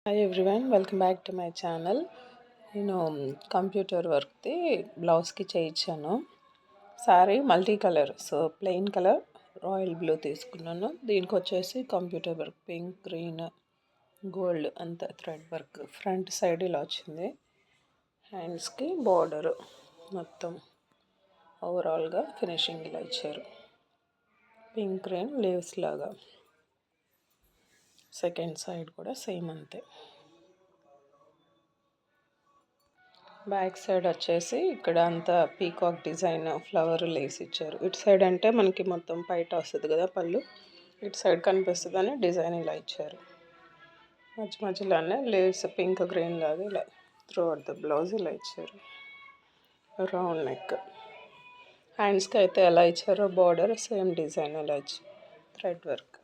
Hi everyone, welcome back to my channel. నేను computer వర్క్ది బ్లౌజ్కి చేయించాను. Sari multi colour, so plain colour royal blue తీసుకున్నాను. దీనికి వచ్చేసి computer work pink, green, gold అంతా థ్రెడ్ వర్క్. ఫ్రంట్ సైడ్ ఇలా వచ్చింది. హ్యాండ్స్కి బార్డరు మొత్తం ఓవరాల్గా ఫినిషింగ్ ఇలా ఇచ్చారు. పింక్ గ్రీన్ లీవ్స్ లాగా. సెకండ్ సైడ్ కూడా సేమ్ అంతే. బ్యాక్ సైడ్ వచ్చేసి ఇక్కడ అంతా పీకాక్ డిజైన్ ఫ్లవర్ లేస్ ఇచ్చారు. ఇటు సైడ్ అంటే మనకి మొత్తం పైట వస్తుంది కదా పళ్ళు, ఇటు సైడ్ కనిపిస్తుందని డిజైన్ ఇలా ఇచ్చారు. మధ్య మధ్యలోనే లేస్ పింక్ గ్రీన్ లాగా ఇలా త్రూ అవుట్ ద బ్లౌజ్ ఇలా ఇచ్చారు. Round neck. హ్యాండ్స్కి అయితే ఎలా ఇచ్చారో బార్డర్ సేమ్ డిజైన్ ఇలా ఇచ్చారు. Thread work.